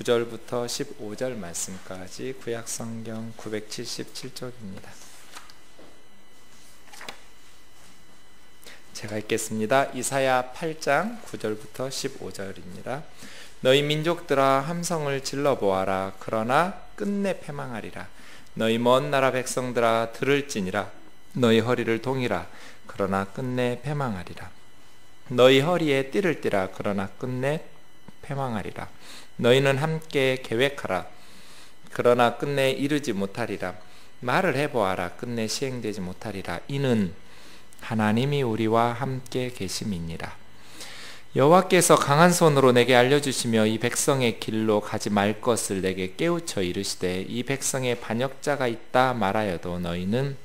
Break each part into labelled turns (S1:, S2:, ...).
S1: 9절부터 15절 말씀까지 구약성경 977쪽입니다. 제가 읽겠습니다. 이사야 8장 9절부터 15절입니다. 너희 민족들아 함성을 질러보아라. 그러나 끝내 패망하리라. 너희 먼 나라 백성들아 들을지니라. 너희 허리를 동이라. 그러나 끝내 패망하리라. 너희 허리에 띠를 띠라. 그러나 끝내 패망하리라. 너희는 함께 계획하라. 그러나 끝내 이루지 못하리라. 말을 해보아라. 끝내 시행되지 못하리라. 이는 하나님이 우리와 함께 계심이니라. 여호와께서 강한 손으로 내게 알려주시며 이 백성의 길로 가지 말 것을 내게 깨우쳐 이르시되 이 백성에 반역자가 있다 말하여도 너희는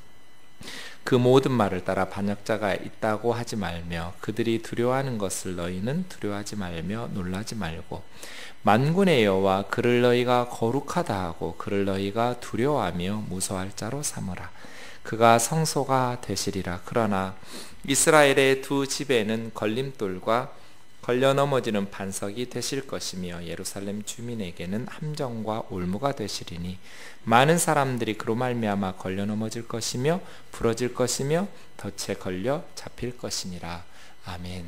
S1: 그 모든 말을 따라 반역자가 있다고 하지 말며 그들이 두려워하는 것을 너희는 두려워하지 말며 놀라지 말고 만군의 여호와 그를 너희가 거룩하다 하고 그를 너희가 두려워하며 무서워할 자로 삼으라. 그가 성소가 되시리라. 그러나 이스라엘의 두 집에는 걸림돌과 걸려 넘어지는 반석이 되실 것이며 예루살렘 주민에게는 함정과 올무가 되시리니 많은 사람들이 그로 말미암아 걸려 넘어질 것이며 부러질 것이며 덫에 걸려 잡힐 것이니라. 아멘.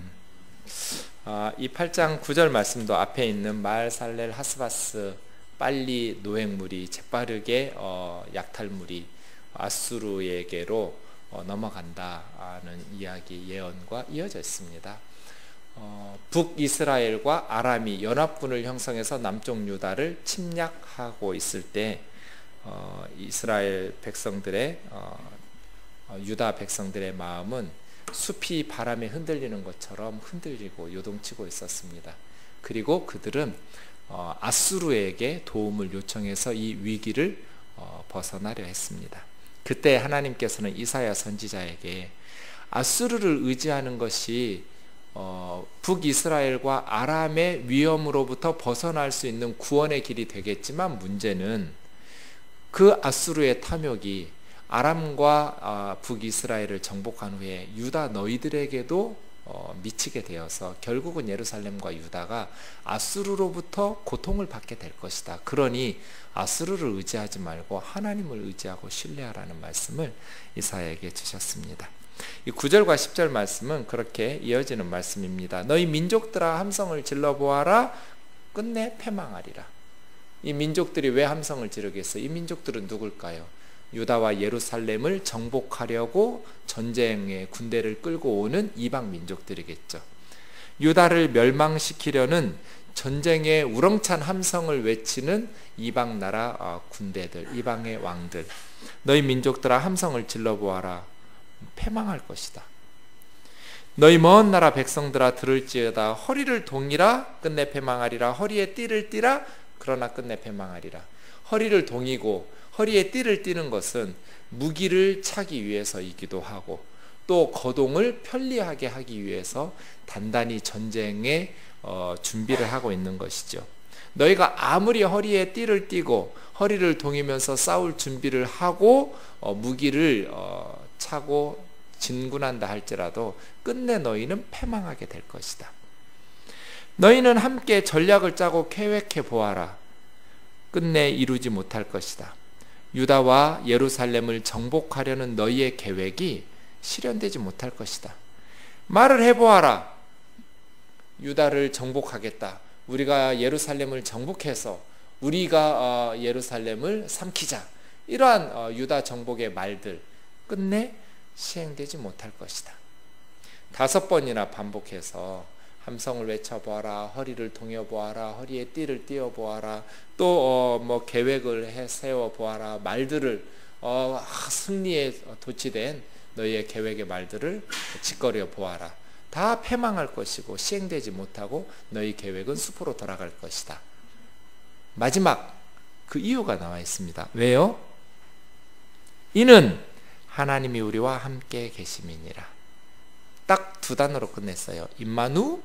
S1: 이 8장 9절 말씀도 앞에 있는 마을살렐 하스바스 빨리 노획물이 재빠르게 약탈물이 아수르에게로 넘어간다는 이야기 예언과 이어져 있습니다. 북이스라엘과 아람이 연합군을 형성해서 남쪽 유다를 침략하고 있을 때 이스라엘 백성들의 유다 백성들의 마음은 숲이 바람에 흔들리는 것처럼 흔들리고 요동치고 있었습니다. 그리고 그들은 아수르에게 도움을 요청해서 이 위기를 벗어나려 했습니다. 그때 하나님께서는 이사야 선지자에게 아수르를 의지하는 것이 북이스라엘과 아람의 위험으로부터 벗어날 수 있는 구원의 길이 되겠지만 문제는 그 아수르의 탐욕이 아람과 북이스라엘을 정복한 후에 유다 너희들에게도 미치게 되어서 결국은 예루살렘과 유다가 아수르로부터 고통을 받게 될 것이다. 그러니 아수르를 의지하지 말고 하나님을 의지하고 신뢰하라는 말씀을 이사야에게 주셨습니다. 이 9절과 10절 말씀은 그렇게 이어지는 말씀입니다. 너희 민족들아 함성을 질러보아라. 끝내 패망하리라. 이 민족들이 왜 함성을 지르겠어요? 이 민족들은 누굴까요? 유다와 예루살렘을 정복하려고 전쟁에 군대를 끌고 오는 이방 민족들이겠죠. 유다를 멸망시키려는 전쟁의 우렁찬 함성을 외치는 이방 나라 군대들, 이방의 왕들. 너희 민족들아 함성을 질러보아라. 패망할 것이다. 너희 먼 나라 백성들아 들을지어다. 허리를 동이라. 끝내 패망하리라. 허리에 띠를 띠라. 그러나 끝내 패망하리라. 허리를 동이고 허리에 띠를 띠는 것은 무기를 차기 위해서이기도 하고 또 거동을 편리하게 하기 위해서 단단히 전쟁에 준비를 하고 있는 것이죠. 너희가 아무리 허리에 띠를 띠고 허리를 동이면서 싸울 준비를 하고 무기를 차고 진군한다 할지라도 끝내 너희는 패망하게 될 것이다. 너희는 함께 전략을 짜고 계획해 보아라. 끝내 이루지 못할 것이다. 유다와 예루살렘을 정복하려는 너희의 계획이 실현되지 못할 것이다. 말을 해보아라. 유다를 정복하겠다. 우리가 예루살렘을 정복해서 우리가 예루살렘을 삼키자. 이러한 유다 정복의 말들 끝내 시행되지 못할 것이다. 5번이나 반복해서 함성을 외쳐보아라. 허리를 동여보아라. 허리에 띠를 띄어보아라. 또 계획을 세워보아라. 말들을 승리에 도취된 너희의 계획의 말들을 짓거려 보아라. 다 패망할 것이고 시행되지 못하고 너희 계획은 숲으로 돌아갈 것이다. 마지막 그 이유가 나와 있습니다. 왜요? 이는 하나님이 우리와 함께 계심이니라. 딱 2단어로 끝냈어요. 임마누엘.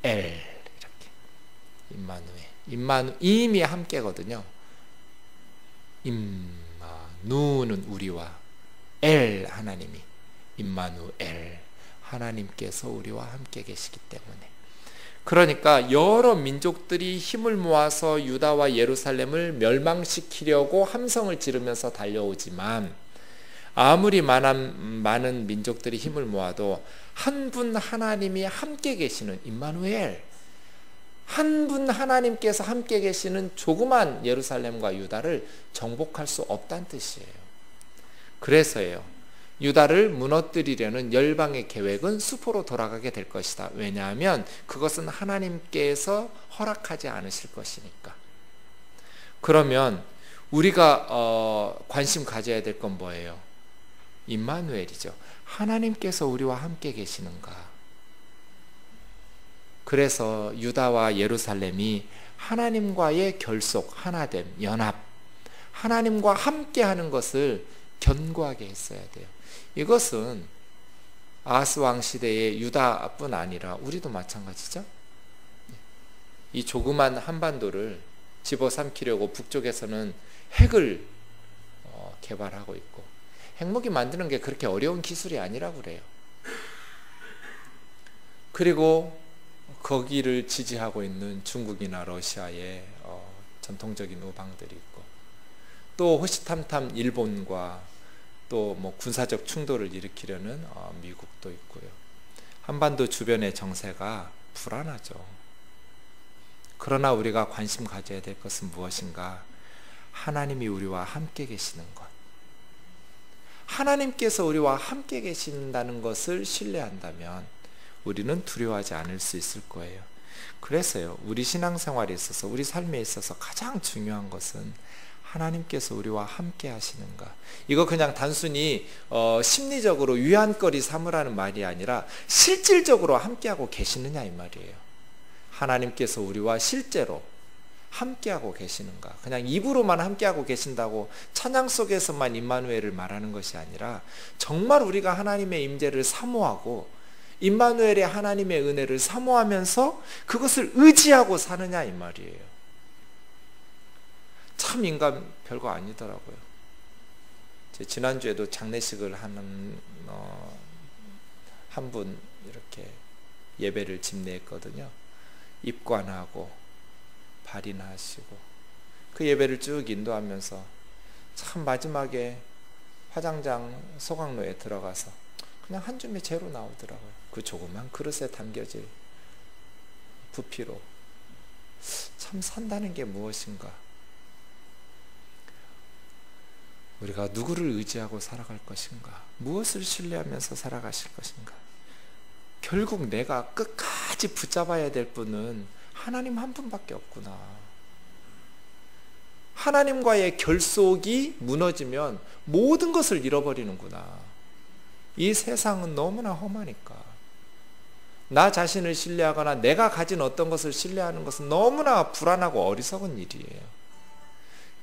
S1: 이렇게. 임마누엘. 임이 함께거든요. 임마누는 우리와 엘 하나님이 임마누엘 하나님께서 우리와 함께 계시기 때문에 그러니까 여러 민족들이 힘을 모아서 유다와 예루살렘을 멸망시키려고 함성을 지르면서 달려오지만 아무리 많은 민족들이 힘을 모아도 한 분 하나님이 함께 계시는 임마누엘, 한 분 하나님께서 함께 계시는 조그만 예루살렘과 유다를 정복할 수 없다는 뜻이에요. 그래서예요. 유다를 무너뜨리려는 열방의 계획은 수포로 돌아가게 될 것이다. 왜냐하면 그것은 하나님께서 허락하지 않으실 것이니까. 그러면 우리가 관심 가져야 될 건 뭐예요? 임마누엘이죠. 하나님께서 우리와 함께 계시는가? 그래서 유다와 예루살렘이 하나님과의 결속, 하나됨, 연합, 하나님과 함께하는 것을 견고하게 했어야 돼요. 이것은 아하스 왕 시대의 유다뿐 아니라 우리도 마찬가지죠. 이 조그만 한반도를 집어삼키려고 북쪽에서는 핵을 개발하고 있고, 핵무기 만드는 게 그렇게 어려운 기술이 아니라고 그래요. 그리고 거기를 지지하고 있는 중국이나 러시아의 전통적인 우방들이 있고, 또 호시탐탐 일본과 또 뭐 군사적 충돌을 일으키려는 미국도 있고요. 한반도 주변의 정세가 불안하죠. 그러나 우리가 관심 가져야 될 것은 무엇인가? 하나님이 우리와 함께 계시는 것. 하나님께서 우리와 함께 계신다는 것을 신뢰한다면 우리는 두려워하지 않을 수 있을 거예요. 그래서요, 우리 신앙생활에 있어서, 우리 삶에 있어서 가장 중요한 것은 하나님께서 우리와 함께 하시는가. 이거 그냥 단순히 심리적으로 위안거리 삼으라는 말이 아니라 실질적으로 함께하고 계시느냐 이 말이에요. 하나님께서 우리와 실제로 함께하고 계시는가. 그냥 입으로만 함께하고 계신다고 찬양 속에서만 임마누엘을 말하는 것이 아니라 정말 우리가 하나님의 임재를 사모하고 임마누엘의 하나님의 은혜를 사모하면서 그것을 의지하고 사느냐 이 말이에요. 참 인간 별거 아니더라고요. 지난주에도 장례식을 하는 한 분 이렇게 예배를 집례했거든요. 입관하고 발인하시고 그 예배를 쭉 인도하면서 참 마지막에 화장장 소각로에 들어가서 그냥 한 줌의 재로 나오더라고요. 그 조그만 그릇에 담겨질 부피로. 참 산다는 게 무엇인가? 우리가 누구를 의지하고 살아갈 것인가? 무엇을 신뢰하면서 살아가실 것인가? 결국 내가 끝까지 붙잡아야 될 분은 하나님 한 분밖에 없구나. 하나님과의 결속이 무너지면 모든 것을 잃어버리는구나. 이 세상은 너무나 험하니까. 나 자신을 신뢰하거나 내가 가진 어떤 것을 신뢰하는 것은 너무나 불안하고 어리석은 일이에요.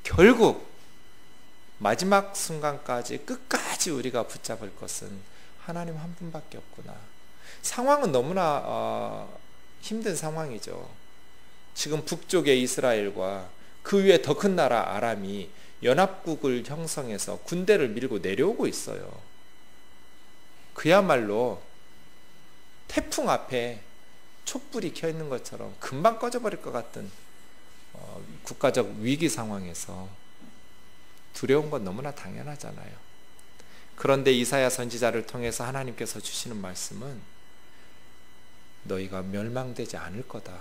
S1: 결국 마지막 순간까지 끝까지 우리가 붙잡을 것은 하나님 한 분밖에 없구나. 상황은 너무나 힘든 상황이죠. 지금 북쪽의 이스라엘과 그 위에 더 큰 나라 아람이 연합국을 형성해서 군대를 밀고 내려오고 있어요. 그야말로 태풍 앞에 촛불이 켜 있는 것처럼 금방 꺼져버릴 것 같은 국가적 위기 상황에서 두려운 건 너무나 당연하잖아요. 그런데 이사야 선지자를 통해서 하나님께서 주시는 말씀은 너희가 멸망되지 않을 거다.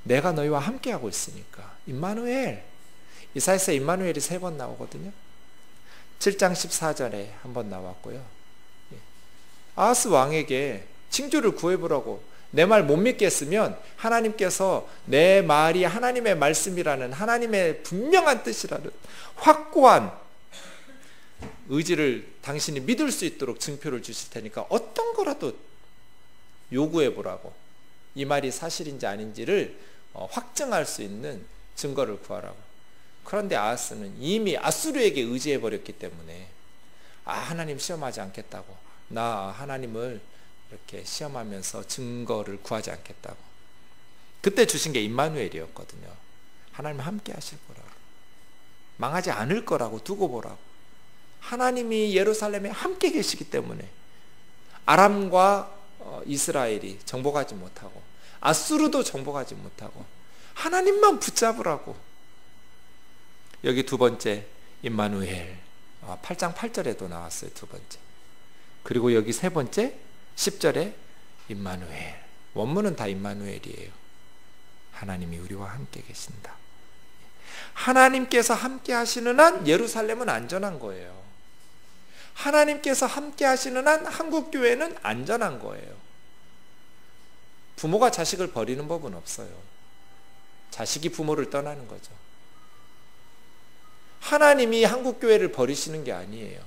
S1: 내가 너희와 함께하고 있으니까. 임마누엘. 이사야서 임마누엘이 3번 나오거든요. 7장 14절에 한 번 나왔고요. 아하스 왕에게 징조를 구해보라고 내 말 못 믿겠으면 하나님께서 내 말이 하나님의 말씀이라는 하나님의 분명한 뜻이라는 확고한 의지를 당신이 믿을 수 있도록 증표를 주실 테니까 어떤 거라도 요구해보라고, 이 말이 사실인지 아닌지를 확증할 수 있는 증거를 구하라고. 그런데 아하스는 이미 아수르에게 의지해버렸기 때문에 하나님 시험하지 않겠다고, 나 하나님을 이렇게 시험하면서 증거를 구하지 않겠다고. 그때 주신 게 임마누엘이었거든요. 하나님 함께 하실 거라고, 망하지 않을 거라고 두고 보라고. 하나님이 예루살렘에 함께 계시기 때문에 아람과 이스라엘이 정복하지 못하고 아수르도 정복하지 못하고 하나님만 붙잡으라고. 여기 두 번째 임마누엘, 8장 8절에도 나왔어요. 두 번째. 그리고 여기 세 번째 10절에 임마누엘. 원문은 다 임마누엘이에요. 하나님이 우리와 함께 계신다. 하나님께서 함께 하시는 한 예루살렘은 안전한 거예요. 하나님께서 함께 하시는 한 한국교회는 안전한 거예요. 부모가 자식을 버리는 법은 없어요. 자식이 부모를 떠나는 거죠. 하나님이 한국교회를 버리시는 게 아니에요.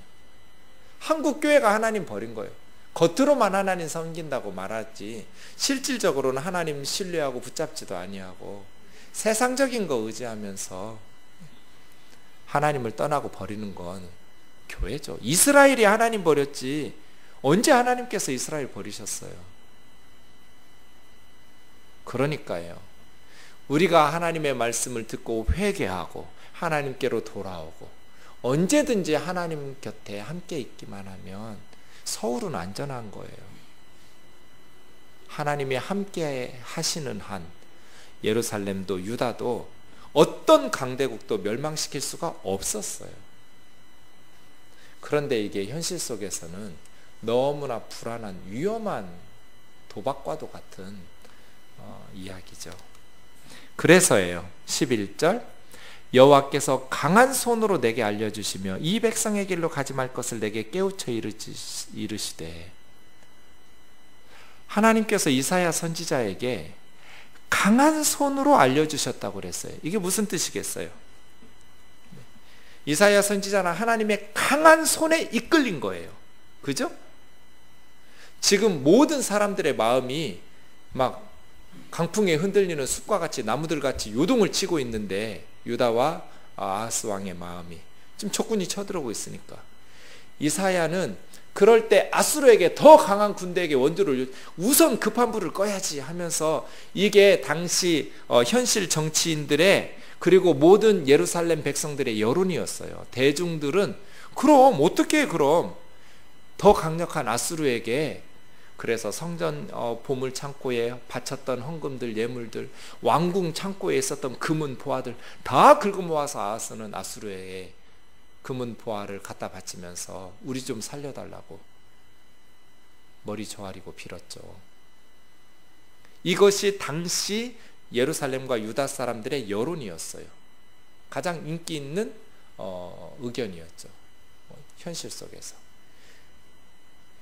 S1: 한국교회가 하나님 버린 거예요. 겉으로만 하나님 섬긴다고 말하지 실질적으로는 하나님 신뢰하고 붙잡지도 아니하고 세상적인 거 의지하면서 하나님을 떠나고 버리는 건 교회죠. 이스라엘이 하나님 버렸지 언제 하나님께서 이스라엘 버리셨어요? 그러니까요. 우리가 하나님의 말씀을 듣고 회개하고 하나님께로 돌아오고 언제든지 하나님 곁에 함께 있기만 하면 서울은 안전한 거예요. 하나님이 함께 하시는 한 예루살렘도 유다도 어떤 강대국도 멸망시킬 수가 없었어요. 그런데 이게 현실 속에서는 너무나 불안한 위험한 도박과도 같은 이야기죠. 그래서예요. 11절 여호와께서 강한 손으로 내게 알려주시며 이 백성의 길로 가지 말 것을 내게 깨우쳐 이르시되, 하나님께서 이사야 선지자에게 강한 손으로 알려주셨다고 그랬어요. 이게 무슨 뜻이겠어요? 이사야 선지자는 하나님의 강한 손에 이끌린 거예요. 그죠? 지금 모든 사람들의 마음이 막 강풍에 흔들리는 숲과 같이 나무들 같이 요동을 치고 있는데 유다와 아하스 왕의 마음이 지금 적군이 쳐들어오고 있으니까 이사야는 그럴 때 아수르에게 더 강한 군대에게 원조를 우선 급한 불을 꺼야지 하면서 이게 당시 현실 정치인들의 그리고 모든 예루살렘 백성들의 여론이었어요. 대중들은 그럼 어떻게 그럼 더 강력한 아수르에게 그래서 성전 보물 창고에 바쳤던 헌금들 예물들 왕궁 창고에 있었던 금은 보화들 다 긁어 모아서 아하스는 아수르에게 금은 보화를 갖다 바치면서 우리 좀 살려달라고 머리 조아리고 빌었죠. 이것이 당시 예루살렘과 유다 사람들의 여론이었어요. 가장 인기 있는 의견이었죠. 현실 속에서.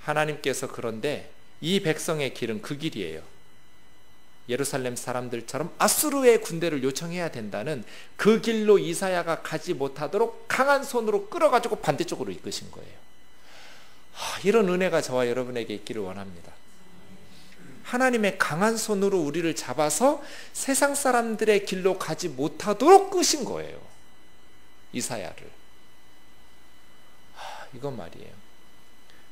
S1: 하나님께서 그런데 이 백성의 길은 그 길이에요. 예루살렘 사람들처럼 아수르의 군대를 요청해야 된다는 그 길로 이사야가 가지 못하도록 강한 손으로 끌어가지고 반대쪽으로 이끄신 거예요. 이런 은혜가 저와 여러분에게 있기를 원합니다. 하나님의 강한 손으로 우리를 잡아서 세상 사람들의 길로 가지 못하도록 끄신 거예요. 이사야를. 이건 말이에요.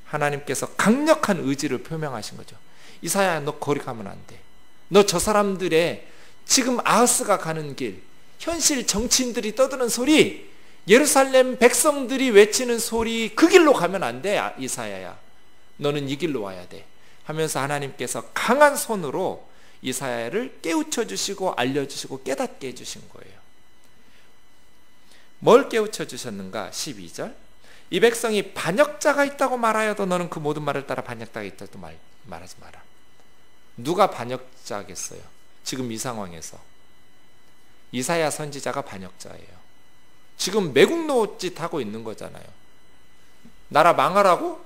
S1: 하나님께서 강력한 의지를 표명하신 거죠. 이사야 너 거기 가면 안 돼. 너 저 사람들의 지금 아하스가 가는 길, 현실 정치인들이 떠드는 소리, 예루살렘 백성들이 외치는 소리 그 길로 가면 안 돼. 이사야야 너는 이 길로 와야 돼 하면서 하나님께서 강한 손으로 이사야를 깨우쳐 주시고 알려주시고 깨닫게 해주신 거예요. 뭘 깨우쳐 주셨는가? 12절 이 백성이 반역자가 있다고 말하여도 너는 그 모든 말을 따라 반역자가 있다고 말하지 마라. 누가 반역자겠어요? 지금 이 상황에서 이사야 선지자가 반역자예요. 지금 매국노짓 하고 있는 거잖아요. 나라 망하라고?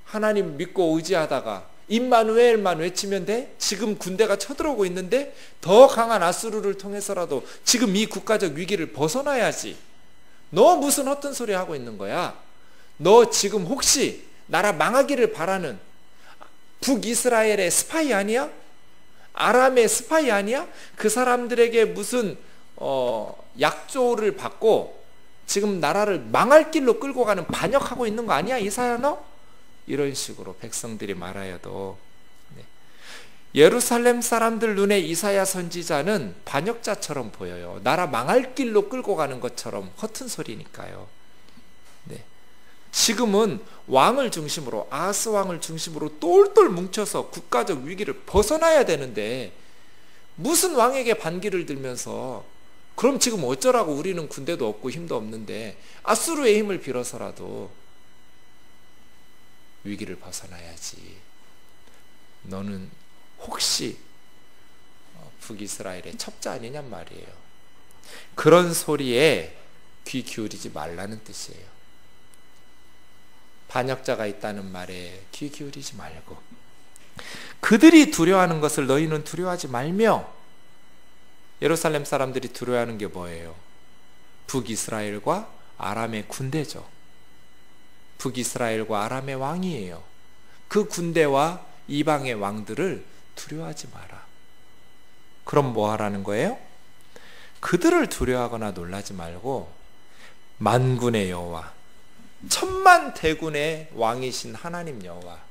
S1: 하나님 믿고 의지하다가 임마누엘만 외치면 돼? 지금 군대가 쳐들어오고 있는데 더 강한 아수르를 통해서라도 지금 이 국가적 위기를 벗어나야지. 너 무슨 헛된 소리 하고 있는 거야? 너 지금 혹시 나라 망하기를 바라는 북이스라엘의 스파이 아니야? 아람의 스파이 아니야? 그 사람들에게 무슨 약조를 받고 지금 나라를 망할 길로 끌고 가는 반역하고 있는 거 아니야? 이사야 너? 이런 식으로 백성들이 말하여도 예루살렘 사람들 눈에 이사야 선지자는 반역자처럼 보여요. 나라 망할 길로 끌고 가는 것처럼 허튼 소리니까요. 지금은 왕을 중심으로, 아하스 왕을 중심으로 똘똘 뭉쳐서 국가적 위기를 벗어나야 되는데 무슨 왕에게 반기를 들면서 그럼 지금 어쩌라고, 우리는 군대도 없고 힘도 없는데 아수르의 힘을 빌어서라도 위기를 벗어나야지. 너는 혹시 북이스라엘의 첩자 아니냔 말이에요. 그런 소리에 귀 기울이지 말라는 뜻이에요. 반역자가 있다는 말에 귀 기울이지 말고, 그들이 두려워하는 것을 너희는 두려워하지 말며. 예루살렘 사람들이 두려워하는 게 뭐예요? 북이스라엘과 아람의 군대죠. 북이스라엘과 아람의 왕이에요. 그 군대와 이방의 왕들을 두려워하지 마라. 그럼 뭐 하라는 거예요? 그들을 두려워하거나 놀라지 말고 만군의 여호와, 천만 대군의 왕이신 하나님 여호와,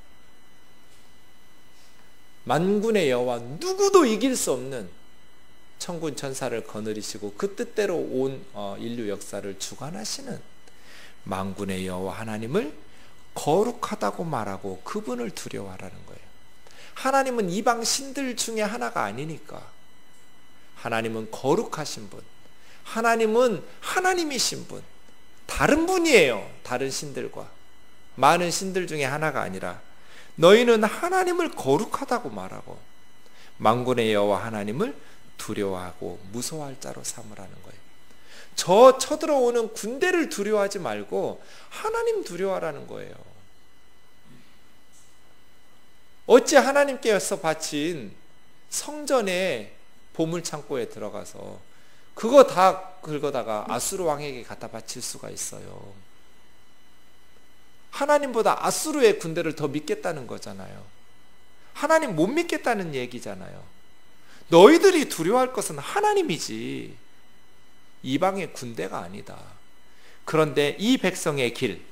S1: 만군의 여호와, 누구도 이길 수 없는 천군 천사를 거느리시고 그 뜻대로 온 인류 역사를 주관하시는 만군의 여호와 하나님을 거룩하다고 말하고 그분을 두려워하라는 거예요. 하나님은 이방 신들 중에 하나가 아니니까. 하나님은 거룩하신 분, 하나님은 하나님이신 분, 다른 분이에요. 다른 신들과 많은 신들 중에 하나가 아니라 너희는 하나님을 거룩하다고 말하고 만군의 여호와 하나님을 두려워하고 무서워할 자로 삼으라는 거예요. 저 쳐들어오는 군대를 두려워하지 말고 하나님 두려워하라는 거예요. 어찌 하나님께서 바친 성전의 보물창고에 들어가서 그거 다 긁어다가 아수르 왕에게 갖다 바칠 수가 있어요? 하나님보다 아수르의 군대를 더 믿겠다는 거잖아요. 하나님 못 믿겠다는 얘기잖아요. 너희들이 두려워할 것은 하나님이지 이방의 군대가 아니다. 그런데 이 백성의 길은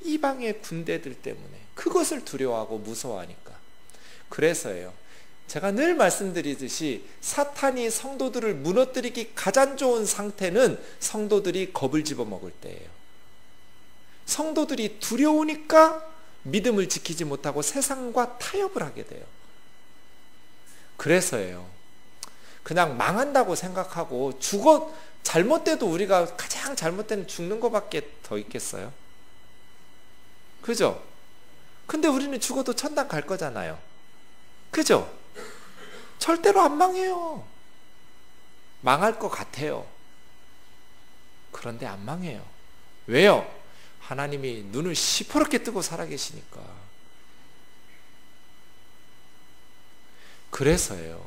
S1: 이방의 군대들 때문에 그것을 두려워하고 무서워하니까. 그래서예요, 제가 늘 말씀드리듯이 사탄이 성도들을 무너뜨리기 가장 좋은 상태는 성도들이 겁을 집어먹을 때예요. 성도들이 두려우니까 믿음을 지키지 못하고 세상과 타협을 하게 돼요. 그래서예요, 그냥 망한다고 생각하고 잘못돼도 우리가 가장 잘못된 죽는 것밖에 더 있겠어요? 그죠? 근데 우리는 죽어도 천당 갈 거잖아요. 그죠? 절대로 안 망해요. 망할 것 같아요. 그런데 안 망해요. 왜요? 하나님이 눈을 시퍼렇게 뜨고 살아계시니까. 그래서예요,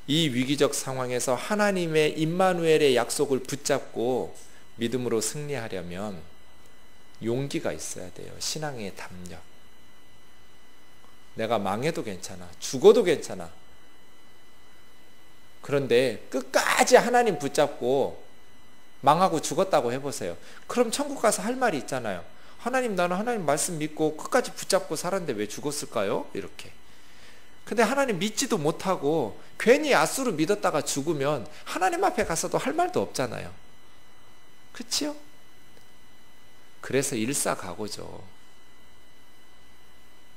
S1: 이 위기적 상황에서 하나님의 임마누엘의 약속을 붙잡고 믿음으로 승리하려면 용기가 있어야 돼요. 신앙의 담력. 내가 망해도 괜찮아, 죽어도 괜찮아. 그런데 끝까지 하나님 붙잡고 망하고 죽었다고 해보세요. 그럼 천국 가서 할 말이 있잖아요. 하나님, 나는 하나님 말씀 믿고 끝까지 붙잡고 살았는데 왜 죽었을까요? 이렇게. 근데 하나님 믿지도 못하고 괜히 아수르 믿었다가 죽으면 하나님 앞에 가서도 할 말도 없잖아요. 그치요? 그래서 일사각오죠.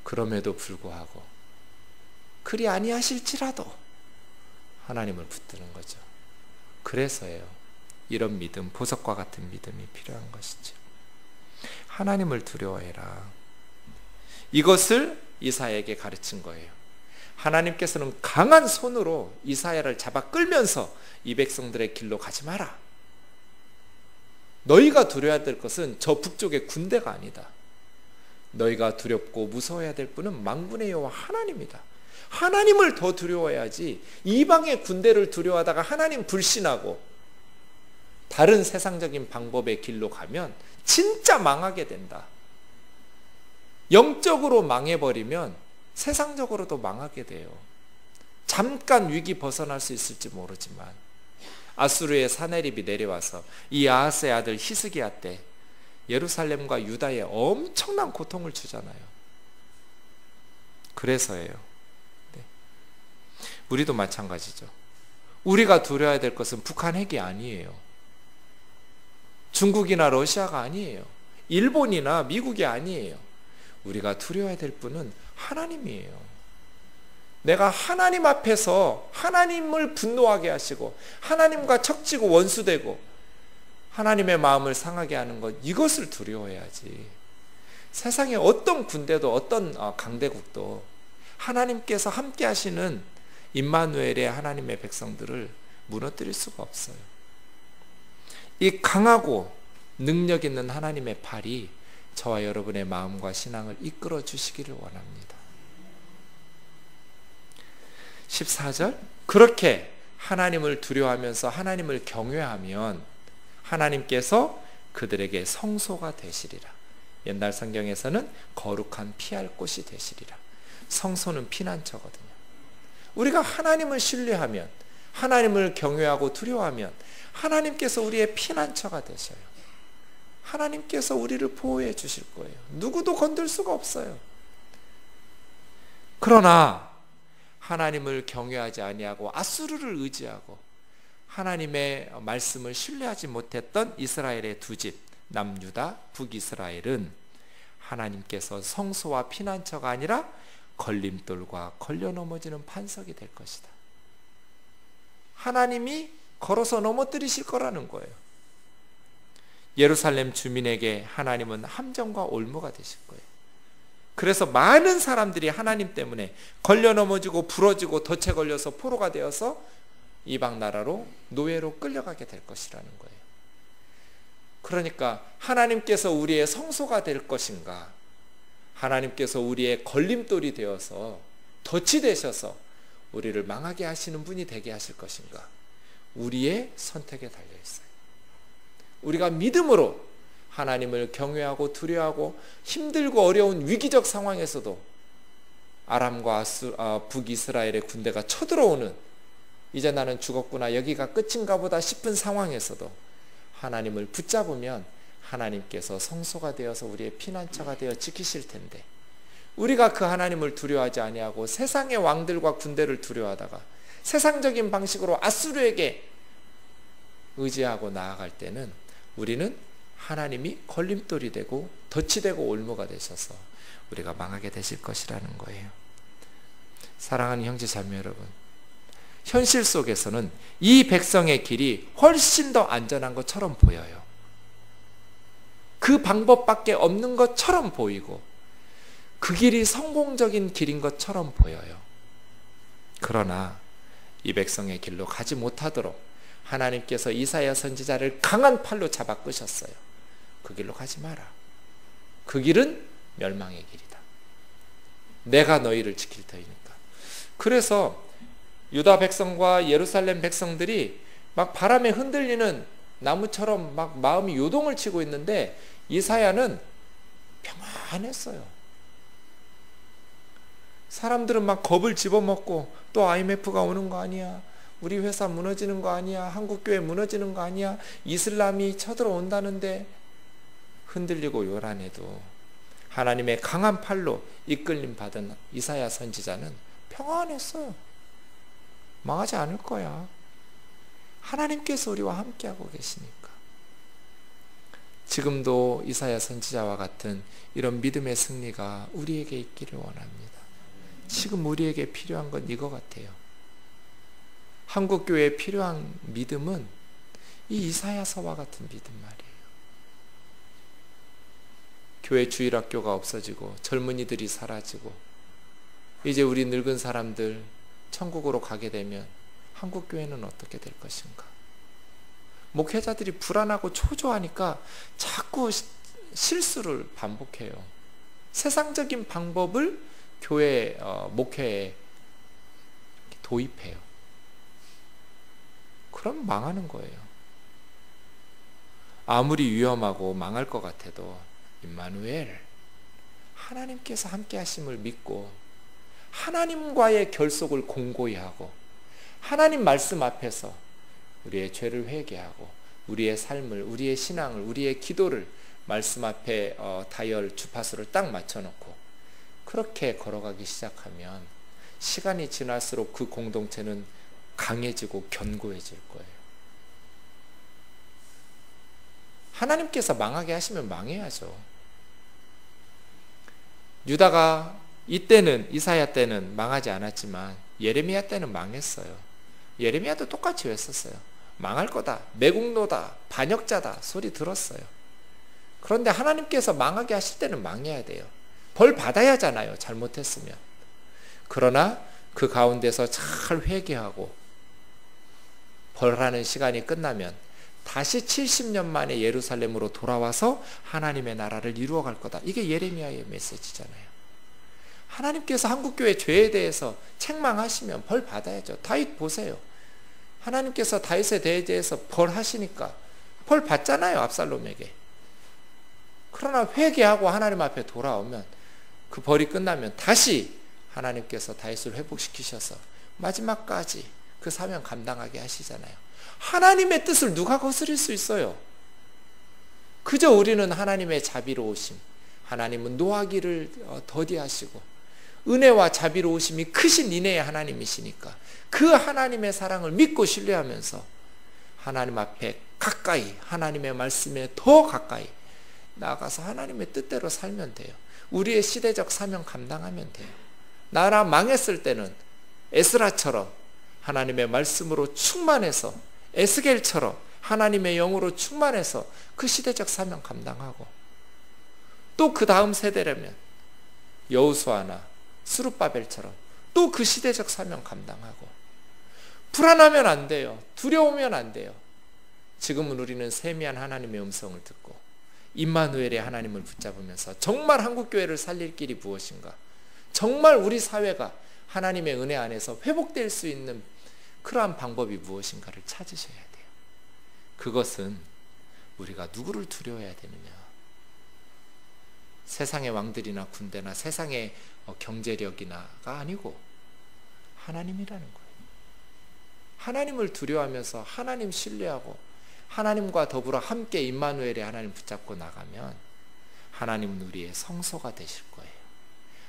S1: 그럼에도 불구하고 그리 아니하실지라도 하나님을 붙드는 거죠. 그래서예요, 이런 믿음, 보석과 같은 믿음이 필요한 것이죠. 하나님을 두려워해라. 이것을 이사야에게 가르친 거예요. 하나님께서는 강한 손으로 이사야를 잡아 끌면서 이 백성들의 길로 가지 마라. 너희가 두려워야 될 것은 저 북쪽의 군대가 아니다. 너희가 두렵고 무서워해야 될 분은 만군의 여호와 하나님이다. 하나님을 더 두려워해야지 이방의 군대를 두려워하다가 하나님 불신하고 다른 세상적인 방법의 길로 가면 진짜 망하게 된다. 영적으로 망해버리면 세상적으로도 망하게 돼요. 잠깐 위기 벗어날 수 있을지 모르지만 아수르의 사내립이 내려와서 이 아하스의 아들 히스기야 때 예루살렘과 유다에 엄청난 고통을 주잖아요. 그래서예요. 네. 우리도 마찬가지죠. 우리가 두려워야 될 것은 북한 핵이 아니에요. 중국이나 러시아가 아니에요. 일본이나 미국이 아니에요. 우리가 두려워야 될 분은 하나님이에요. 내가 하나님 앞에서 하나님을 분노하게 하시고 하나님과 척지고 원수되고 하나님의 마음을 상하게 하는 것, 이것을 두려워해야지. 세상의 어떤 군대도 어떤 강대국도 하나님께서 함께 하시는 임마누엘의 하나님의 백성들을 무너뜨릴 수가 없어요. 이 강하고 능력 있는 하나님의 팔이 저와 여러분의 마음과 신앙을 이끌어 주시기를 원합니다. 14절, 그렇게 하나님을 두려워하면서 하나님을 경외하면 하나님께서 그들에게 성소가 되시리라. 옛날 성경에서는 거룩한 피할 곳이 되시리라. 성소는 피난처거든요. 우리가 하나님을 신뢰하면, 하나님을 경외하고 두려워하면 하나님께서 우리의 피난처가 되셔요. 하나님께서 우리를 보호해 주실 거예요. 누구도 건들 수가 없어요. 그러나 하나님을 경외하지 아니하고 아수르를 의지하고 하나님의 말씀을 신뢰하지 못했던 이스라엘의 두 집, 남유다, 북이스라엘은 하나님께서 성소와 피난처가 아니라 걸림돌과 걸려 넘어지는 반석이 될 것이다. 하나님이 걸어서 넘어뜨리실 거라는 거예요. 예루살렘 주민에게 하나님은 함정과 올무가 되실 거예요. 그래서 많은 사람들이 하나님 때문에 걸려 넘어지고 부러지고 덫에 걸려서 포로가 되어서 이방 나라로 노예로 끌려가게 될 것이라는 거예요. 그러니까 하나님께서 우리의 성소가 될 것인가, 하나님께서 우리의 걸림돌이 되어서 덫이 되셔서 우리를 망하게 하시는 분이 되게 하실 것인가, 우리의 선택에 달려 있어요. 우리가 믿음으로 하나님을 경외하고 두려워하고 힘들고 어려운 위기적 상황에서도 아람과 북이스라엘의 군대가 쳐들어오는, 이제 나는 죽었구나, 여기가 끝인가 보다 싶은 상황에서도 하나님을 붙잡으면 하나님께서 성소가 되어서 우리의 피난처가 되어 지키실 텐데, 우리가 그 하나님을 두려워하지 아니하고 세상의 왕들과 군대를 두려워하다가 세상적인 방식으로 아수르에게 의지하고 나아갈 때는 우리는 하나님이 걸림돌이 되고 덫이 되고 올무가 되셔서 우리가 망하게 되실 것이라는 거예요. 사랑하는 형제 자매 여러분, 현실 속에서는 이 백성의 길이 훨씬 더 안전한 것처럼 보여요. 그 방법밖에 없는 것처럼 보이고 그 길이 성공적인 길인 것처럼 보여요. 그러나 이 백성의 길로 가지 못하도록 하나님께서 이사야 선지자를 강한 팔로 잡아 끄셨어요. 그 길로 가지 마라. 그 길은 멸망의 길이다. 내가 너희를 지킬 터이니까. 그래서 유다 백성과 예루살렘 백성들이 막 바람에 흔들리는 나무처럼 막 마음이 요동을 치고 있는데 이사야는 평안했어요. 사람들은 막 겁을 집어먹고 또 IMF가 오는 거 아니야, 우리 회사 무너지는 거 아니야, 한국교회 무너지는 거 아니야, 이슬람이 쳐들어온다는데, 흔들리고 요란해도 하나님의 강한 팔로 이끌림 받은 이사야 선지자는 평안했어요. 망하지 않을 거야. 하나님께서 우리와 함께하고 계시니까. 지금도 이사야 선지자와 같은 이런 믿음의 승리가 우리에게 있기를 원합니다. 지금 우리에게 필요한 건 이거 같아요. 한국교회에 필요한 믿음은 이 이사야서와 같은 믿음 말이에요. 교회 주일학교가 없어지고 젊은이들이 사라지고 이제 우리 늙은 사람들 천국으로 가게 되면 한국교회는 어떻게 될 것인가? 목회자들이 불안하고 초조하니까 자꾸 실수를 반복해요. 세상적인 방법을 교회 목회에 도입해요. 그럼 망하는 거예요. 아무리 위험하고 망할 것 같아도 임마누엘, 하나님께서 함께 하심을 믿고 하나님과의 결속을 공고히 하고 하나님 말씀 앞에서 우리의 죄를 회개하고 우리의 삶을, 우리의 신앙을, 우리의 기도를 말씀 앞에 다이얼 주파수를 딱 맞춰놓고 그렇게 걸어가기 시작하면 시간이 지날수록 그 공동체는 강해지고 견고해질 거예요. 하나님께서 망하게 하시면 망해야죠. 유다가 이때는, 이사야 때는 망하지 않았지만 예레미야 때는 망했어요. 예레미야도 똑같이 외쳤어요. 망할 거다, 매국노다, 반역자다 소리 들었어요. 그런데 하나님께서 망하게 하실 때는 망해야 돼요. 벌 받아야 하잖아요, 잘못했으면. 그러나 그 가운데서 잘 회개하고 벌하는 시간이 끝나면 다시 70년 만에 예루살렘으로 돌아와서 하나님의 나라를 이루어갈 거다. 이게 예레미야의 메시지잖아요. 하나님께서 한국교회 죄에 대해서 책망하시면 벌 받아야죠. 다윗 보세요. 하나님께서 다윗에 대해서 벌하시니까 벌 받잖아요, 압살롬에게. 그러나 회개하고 하나님 앞에 돌아오면 그 벌이 끝나면 다시 하나님께서 다윗을 회복시키셔서 마지막까지 그 사명 감당하게 하시잖아요. 하나님의 뜻을 누가 거스릴 수 있어요? 그저 우리는 하나님의 자비로우심, 하나님은 노하기를 더디하시고 은혜와 자비로우심이 크신 이내의 하나님이시니까 그 하나님의 사랑을 믿고 신뢰하면서 하나님 앞에 가까이, 하나님의 말씀에 더 가까이 나아가서 하나님의 뜻대로 살면 돼요. 우리의 시대적 사명 감당하면 돼요. 나라 망했을 때는 에스라처럼 하나님의 말씀으로 충만해서, 에스겔처럼 하나님의 영으로 충만해서 그 시대적 사명 감당하고, 또 그 다음 세대라면 여호수아나 스룹바벨처럼 또 그 시대적 사명 감당하고. 불안하면 안 돼요. 두려우면 안 돼요. 지금은 우리는 세미한 하나님의 음성을 듣고 임마누엘의 하나님을 붙잡으면서 정말 한국교회를 살릴 길이 무엇인가, 정말 우리 사회가 하나님의 은혜 안에서 회복될 수 있는 그러한 방법이 무엇인가를 찾으셔야 돼요. 그것은 우리가 누구를 두려워해야 되느냐, 세상의 왕들이나 군대나 세상의 경제력이나가 아니고 하나님이라는 거예요. 하나님을 두려워하면서 하나님 신뢰하고 하나님과 더불어 함께 임마누엘의 하나님 붙잡고 나가면 하나님은 우리의 성소가 되실 거예요.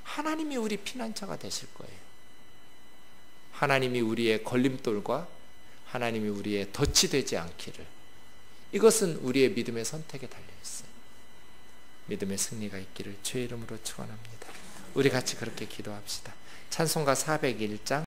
S1: 하나님이 우리 피난처가 되실 거예요. 하나님이 우리의 걸림돌과 하나님이 우리의 덫이 되지 않기를, 이것은 우리의 믿음의 선택에 달려있어요. 믿음의 승리가 있기를 주의 이름으로 축원합니다. 우리 같이 그렇게 기도합시다. 찬송가 401장